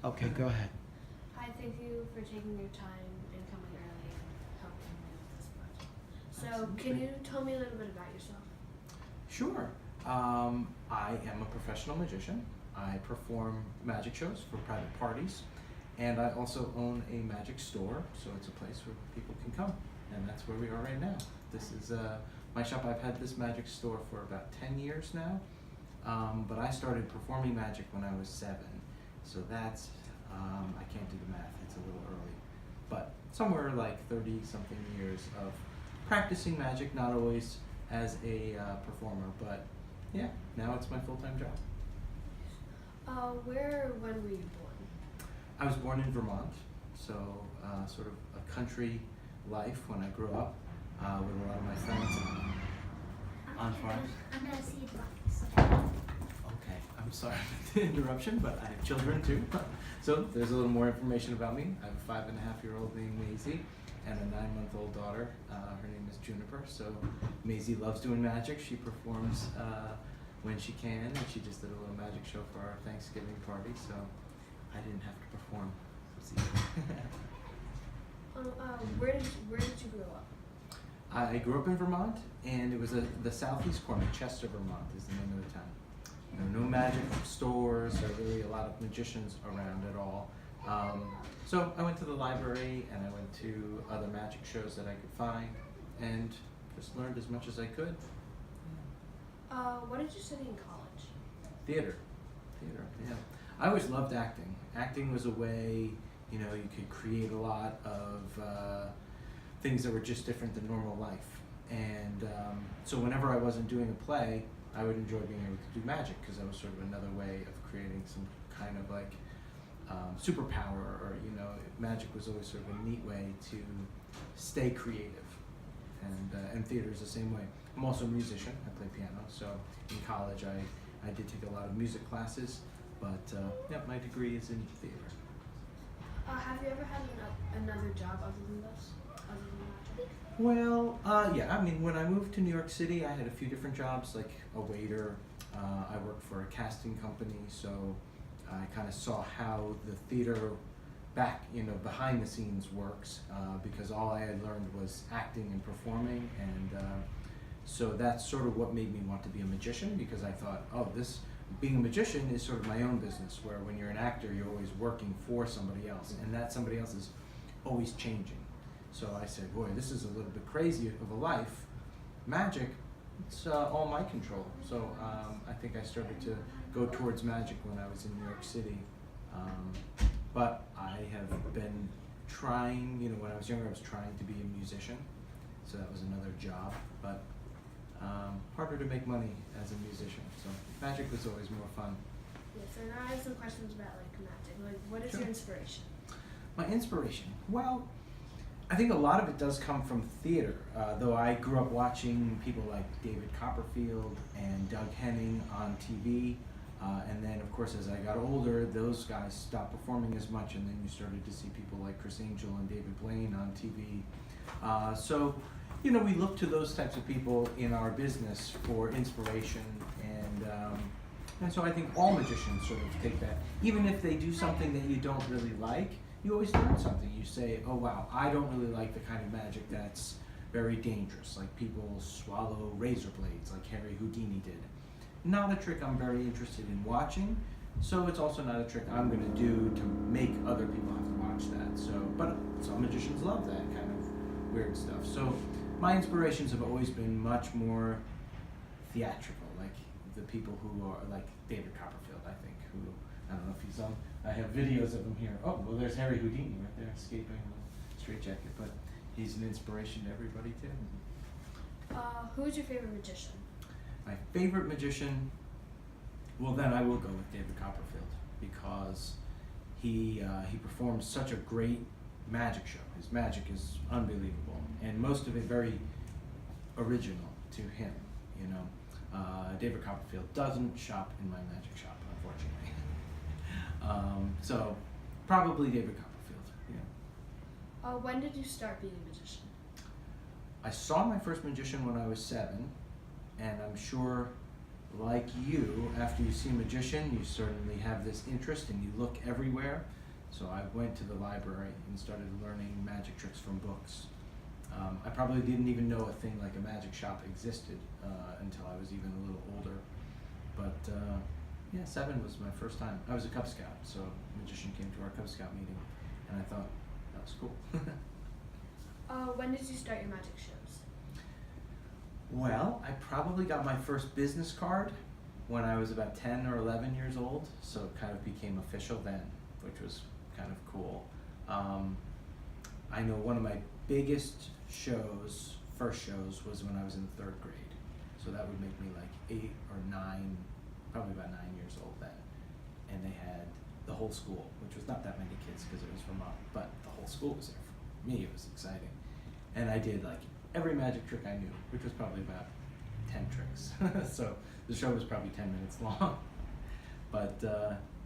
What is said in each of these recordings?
Okay, go ahead. Hi, thank you for taking your time and coming early and helping me with this project. So, can Absolutely. you tell me a little bit about yourself? Sure. I am a professional magician. I perform magic shows for private parties, and I also own a magic store, so it's a place where people can come, and that's where we are right now. This is my shop. I've had this magic store for about 10 years now, but I started performing magic when I was 7, so that's, I can't do the math, it's a little early, but somewhere like 30-something years of practicing magic, not always as a performer, but yeah, now it's my full-time job. Where or when were you born? I was born in Vermont, so sort of a country life when I grew up with a lot of my friends on farms. I'm gonna see the Okay, I'm sorry for the interruption, but I have children too. So there's a little more information about me. I have a 5.5-year-old named Maisie and a 9-month-old daughter. Her name is Juniper. So Maisie loves doing magic. She performs when she can, and she just did a little magic show for our Thanksgiving party. So I didn't have to perform. Where did you grow up? I grew up in Vermont, and it was the southeast corner. Chester, Vermont is the name of the town. There are no magic stores or really a lot of magicians around at all. So I went to the library and I went to other magic shows that I could find and just learned as much as I could. What did you study in college? Theater, yeah. I always loved acting. Acting was a way, you could create a lot of things that were just different than normal life. And so whenever I wasn't doing a play, I would enjoy being able to do magic because that was sort of another way of creating some kind of like superpower, or magic was always sort of a neat way to stay creative. And theater is the same way. I'm also a musician. I play piano. So in college, I did take a lot of music classes, but yeah, my degree is in theater. Have you ever had another job other than this? Other than magic? Well, yeah, I mean, when I moved to New York City, I had a few different jobs, like a waiter. I worked for a casting company, so I kind of saw how the theater behind the scenes works, because all I had learned was acting and performing, and so that's sort of what made me want to be a magician, because I thought, oh, being a magician is sort of my own business, where when you're an actor, you're always working for somebody else, and that somebody else is always changing. So I said, boy, this is a little bit crazy of a life. Magic, it's all my control. So I think I started to go towards magic when I was in New York City. But I have been trying, when I was younger, I was trying to be a musician. So that was another job, but harder to make money as a musician. So magic was always more fun. Yes, and I have some questions about magic. What is Sure. your inspiration? My inspiration? Well, I think a lot of it does come from theater, though I grew up watching people like David Copperfield and Doug Henning on TV, and then of course as I got older, those guys stopped performing as much, and then you started to see people like Chris Angel and David Blaine on TV. So, we look to those types of people in our business for inspiration, and so I think all magicians sort of take that, even if they do something that you don't really like. You always learn something. You say, oh wow, I don't really like the kind of magic that's very dangerous, like people swallow razor blades like Harry Houdini did. Not a trick I'm very interested in watching, so it's also not a trick I'm going to do to make other people have to watch that. So, but some magicians love that kind of weird stuff. So my inspirations have always been much more theatrical, like the people who are like David Copperfield, I think, who, I don't know if he's on, I have videos of him here. Oh, well, there's Harry Houdini right there, escaping the straitjacket, but he's an inspiration to everybody too. Who is your favorite magician? My favorite magician, well then I will go with David Copperfield, because he performs such a great magic show. His magic is unbelievable, and most of it very original to him, David Copperfield doesn't shop in my magic shop, unfortunately. So probably David Copperfield, yeah. When did you start being a magician? I saw my first magician when I was 7, and I'm sure like you, after you see a magician, you certainly have this interest and you look everywhere. So I went to the library and started learning magic tricks from books. I probably didn't even know a thing like a magic shop existed until I was even a little older. But yeah, 7 was my first time. I was a Cub Scout, so a magician came to our Cub Scout meeting, and I thought that was cool. When did you start your magic shows? Well, I probably got my first business card when I was about 10 or 11 years old, so it kind of became official then, which was kind of cool. I know one of my biggest shows, first shows, was when I was in 3rd grade. So that would make me like 8 or 9, probably about 9 years old then. And they had the whole school, which was not that many kids because it was Vermont, but the whole school was there. For me, it was exciting. And I did like every magic trick I knew, which was probably about 10 tricks. So the show was probably 10 minutes long. But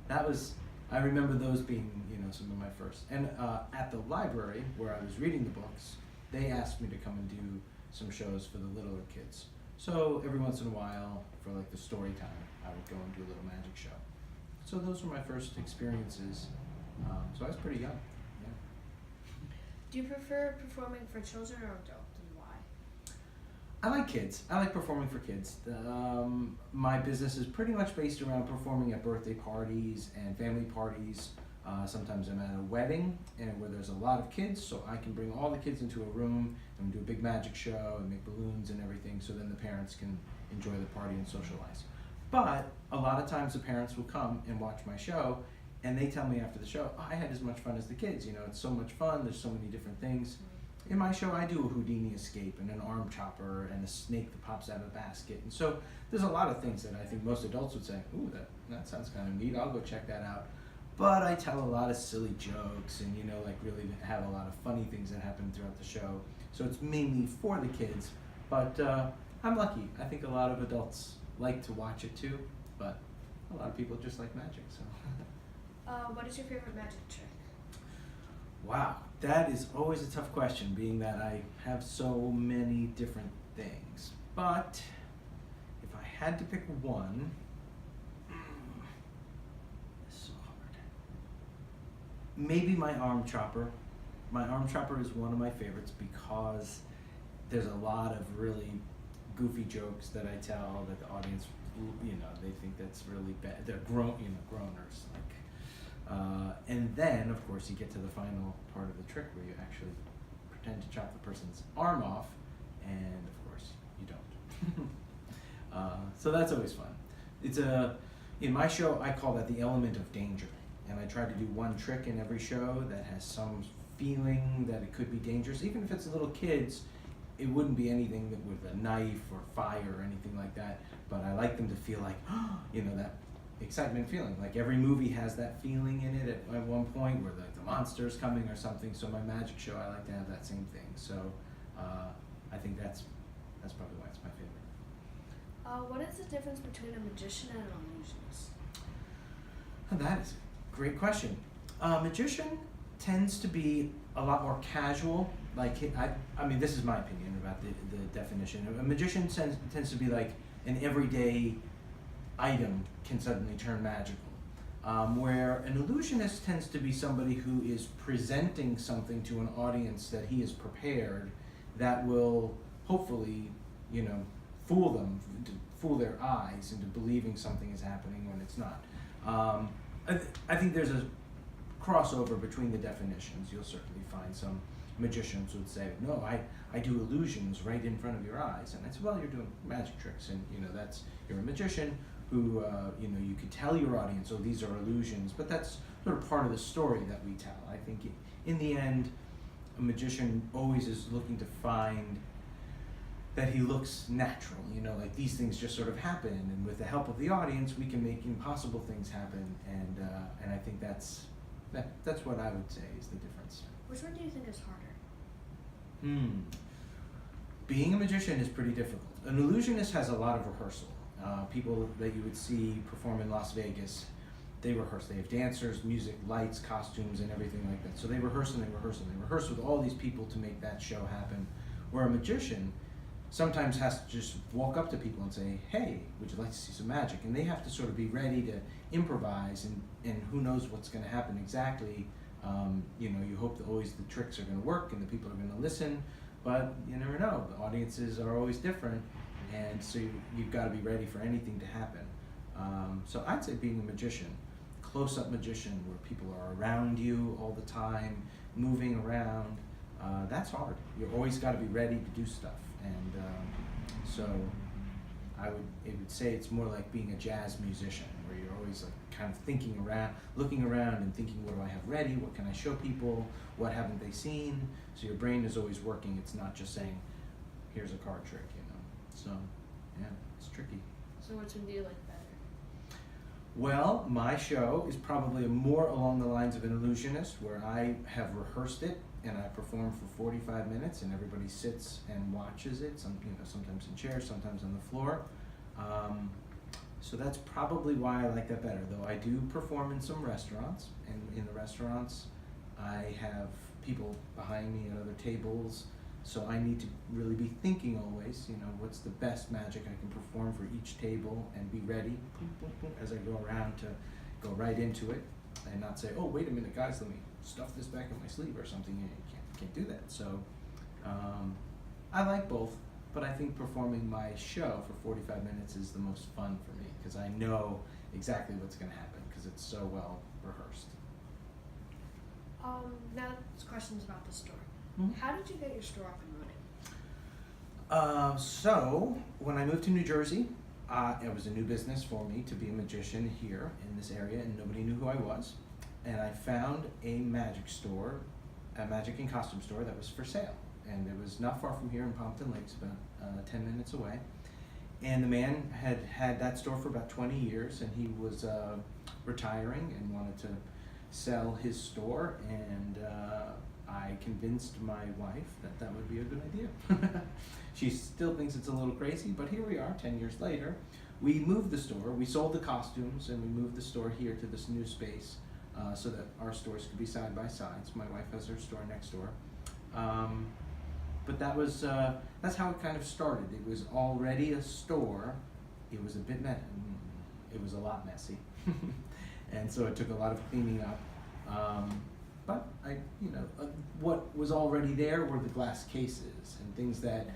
that was, I remember those being, some of my first. And at the library where I was reading the books, they asked me to come and do some shows for the littler kids. So every once in a while, for like the story time, I would go and do a little magic show. So those were my first experiences. So I was pretty young. Yeah. Do you prefer performing for children or adults, and why? I like kids. I like performing for kids. My business is pretty much based around performing at birthday parties and family parties. Sometimes I'm at a wedding and where there's a lot of kids, so I can bring all the kids into a room and do a big magic show and make balloons and everything, so then the parents can enjoy the party and socialize. But a lot of times the parents will come and watch my show, and they tell me after the show, I had as much fun as the kids. It's so much fun. There's so many different things. In my show, I do a Houdini escape and an arm chopper and a snake that pops out of a basket. And so there's a lot of things that I think most adults would say, ooh, that sounds kind of neat. I'll go check that out. But I tell a lot of silly jokes and, really have a lot of funny things that happen throughout the show. So it's mainly for the kids. But I'm lucky. I think a lot of adults like to watch it too. But a lot of people just like magic. So. What is your favorite magic trick? Wow, that is always a tough question, being that I have so many different things. But if I had to pick one, it's so hard. Maybe my arm chopper. My arm chopper is one of my favorites because there's a lot of really goofy jokes that I tell that the audience, they think that's really bad. They're groaners, like. And then, of course, you get to the final part of the trick where you actually pretend to chop the person's arm off, and of course, you don't. So that's always fun. In my show, I call that the element of danger, and I try to do one trick in every show that has some feeling that it could be dangerous. Even if it's little kids, it wouldn't be anything that with a knife or fire or anything like that, but I like them to feel like, that excitement feeling. Like every movie has that feeling in it at one point where like the monster's coming or something. So my magic show, I like to have that same thing. So I think that's probably why it's my favorite. What is the difference between a magician and an illusionist? That is a great question. A magician tends to be a lot more casual. Like I mean, this is my opinion about the definition. A magician tends to be like an everyday item can suddenly turn magical. Where an illusionist tends to be somebody who is presenting something to an audience that he is prepared that will hopefully, fool them, fool their eyes into believing something is happening when it's not. I think there's a crossover between the definitions. You'll certainly find some magicians would say, no, I do illusions right in front of your eyes. And I said, well, you're doing magic tricks, and you're a magician who, you could tell your audience, oh, these are illusions, but that's sort of part of the story that we tell. I think in the end, a magician always is looking to find that he looks natural, like these things just sort of happen, and with the help of the audience, we can make impossible things happen, and I think that's what I would say is the difference. Which one do you think is harder? Being a magician is pretty difficult. An illusionist has a lot of rehearsal. People that you would see perform in Las Vegas, they rehearse. They have dancers, music, lights, costumes, and everything like that. So they rehearse and they rehearse and they rehearse with all these people to make that show happen. Where a magician, sometimes has to just walk up to people and say, hey, would you like to see some magic? And they have to sort of be ready to improvise, and who knows what's going to happen exactly. You know, you hope that always the tricks are going to work and the people are going to listen, but you never know. The audiences are always different, and so you've got to be ready for anything to happen. So I'd say being a magician, close-up magician, where people are around you all the time, moving around, that's hard. You've always got to be ready to do stuff, and so I would say it's more like being a jazz musician, where you're always like kind of thinking around, looking around and thinking, what do I have ready? What can I show people? What haven't they seen? So your brain is always working. It's not just saying, here's a card trick, you know. So yeah, it's tricky. So which one do you like better? Well, my show is probably more along the lines of an illusionist, where I have rehearsed it and I perform for 45 minutes, and everybody sits and watches it. Sometimes in chairs, sometimes on the floor. So that's probably why I like that better. Though I do perform in some restaurants, and in the restaurants, I have people behind me at other tables. So I need to really be thinking always, you know, what's the best magic I can perform for each table, and be ready as I go around to go right into it, and not say, oh, wait a minute, guys, let me stuff this back in my sleeve or something. You can't do that. So I like both, but I think performing my show for 45 minutes is the most fun for me, because I know exactly what's going to happen, because it's so well rehearsed. Now it's questions about the store. Mhm. How did you get your store up and running? So when I moved to New Jersey, it was a new business for me to be a magician here in this area, and nobody knew who I was. And I found a magic store, a magic and costume store that was for sale. And it was not far from here in Pompton Lakes, about 10 minutes away. And the man had had that store for about 20 years, and he was retiring and wanted to sell his store, and I convinced my wife that that would be a good idea. She still thinks it's a little crazy, but here we are 10 years later. We moved the store, we sold the costumes, and we moved the store here to this new space so that our stores could be side by side. So my wife has her store next door. But that's how it kind of started. It was already a store. It was it was a lot messy. And so it took a lot of cleaning up. But what was already there were the glass cases and things that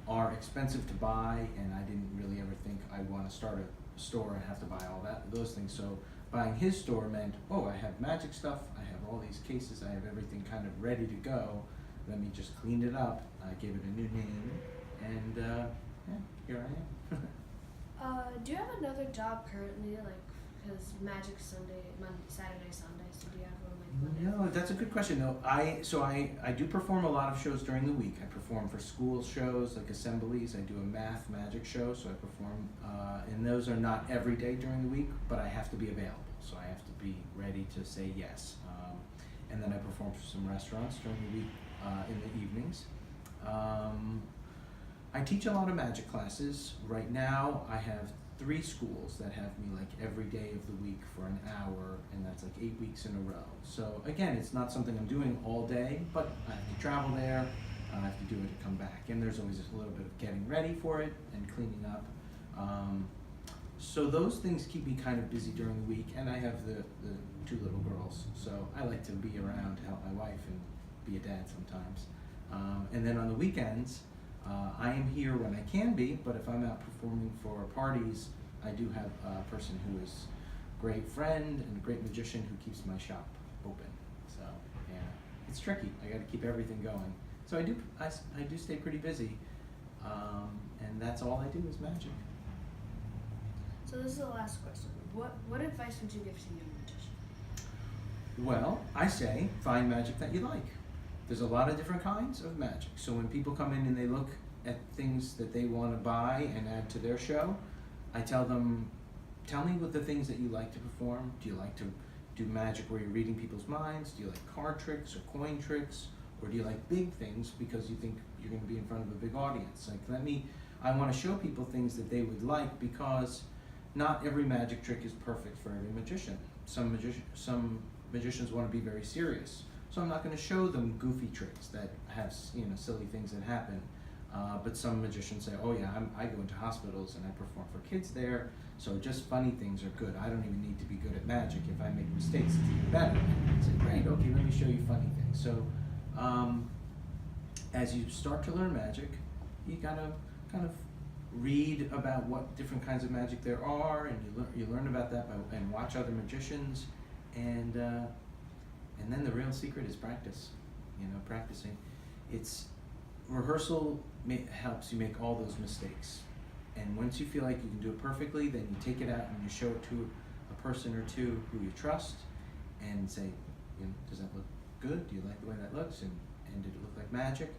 are expensive to buy, and I didn't really ever think I'd want to start a store and have to buy all those things. So buying his store meant, oh, I have magic stuff, I have all these cases, I have everything kind of ready to go. Let me just clean it up. I gave it a new name, and here I am. Do you have another job currently, like, because Magic Sunday, Saturday, Sunday, so do you have one like Monday? No, that's a good question. No, I do perform a lot of shows during the week. I perform for school shows like assemblies. I do a math magic show, so I perform, and those are not every day during the week, but I have to be available, so I have to be ready to say yes. And then I perform for some restaurants during the week in the evenings. I teach a lot of magic classes. Right now, I have 3 schools that have me like every day of the week for an hour, and that's like 8 weeks in a row. So again, it's not something I'm doing all day, but I have to travel there, I have to do it to come back, and there's always a little bit of getting ready for it and cleaning up. So those things keep me kind of busy during the week, and I have the 2 little girls, so I like to be around to help my wife and be a dad sometimes. And then on the weekends, I am here when I can be, but if I'm out performing for parties, I do have a person who is a great friend and a great magician who keeps my shop open. So yeah, it's tricky. I got to keep everything going. So I do stay pretty busy, and that's all I do is magic. So this is the last question. What advice would you give to a young magician? Well, I say find magic that you like. There's a lot of different kinds of magic. So when people come in and they look at things that they want to buy and add to their show, I tell them, tell me what the things that you like to perform. Do you like to do magic where you're reading people's minds? Do you like card tricks or coin tricks? Or do you like big things because you think you're going to be in front of a big audience? Like, I want to show people things that they would like, because not every magic trick is perfect for every magician. Some magicians want to be very serious. So I'm not going to show them goofy tricks that have silly things that happen. But some magicians say, oh yeah, I go into hospitals and I perform for kids there, so just funny things are good. I don't even need to be good at magic. If I make mistakes, it's even better. I say, great, okay, let me show you funny things. So as you start to learn magic, you gotta kind of read about what different kinds of magic there are, and you learn about that and watch other magicians, and then the real secret is practice. Practicing. It's rehearsal helps you make all those mistakes, and once you feel like you can do it perfectly, then you take it out and you show it to a person or two who you trust, and say, does that look good? Do you like the way that looks? And did it look like magic?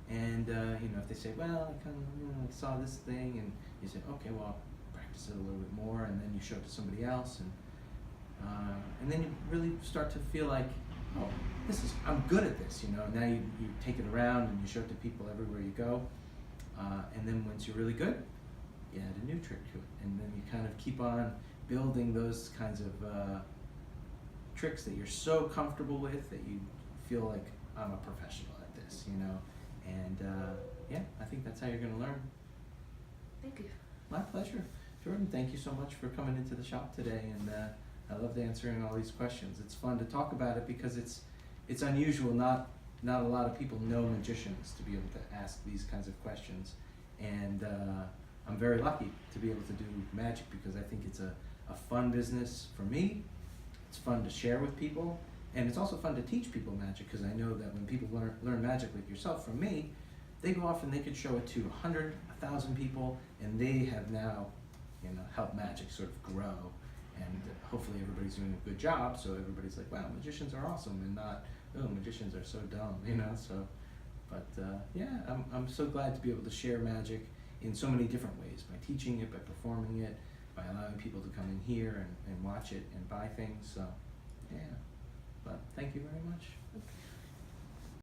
And if they say, well, I kind of saw this thing, and you say, okay, well, I'll practice it a little bit more, and then you show it to somebody else, and then you really start to feel like, oh, I'm good at this, Now you take it around and you show it to people everywhere you go, and then once you're really good, you add a new trick to it, and then you kind of keep on building those kinds of tricks that you're so comfortable with that you feel like, I'm a professional at this, and yeah, I think that's how you're going to learn. Thank you. My pleasure. Jordan, thank you so much for coming into the shop today, and I loved answering all these questions. It's fun to talk about it because it's unusual. Not a lot of people know magicians to be able to ask these kinds of questions, and I'm very lucky to be able to do magic because I think it's a fun business for me. It's fun to share with people, and it's also fun to teach people magic because I know that when people learn magic like yourself from me, they go off and they could show it to 100, 1,000 people, and they have now, helped magic sort of grow. And hopefully everybody's doing a good job, so everybody's like, wow, magicians are awesome, and not, oh, magicians are so dumb, so, but yeah, I'm so glad to be able to share magic in so many different ways, by teaching it, by performing it, by allowing people to come in here and watch it and buy things, so, yeah.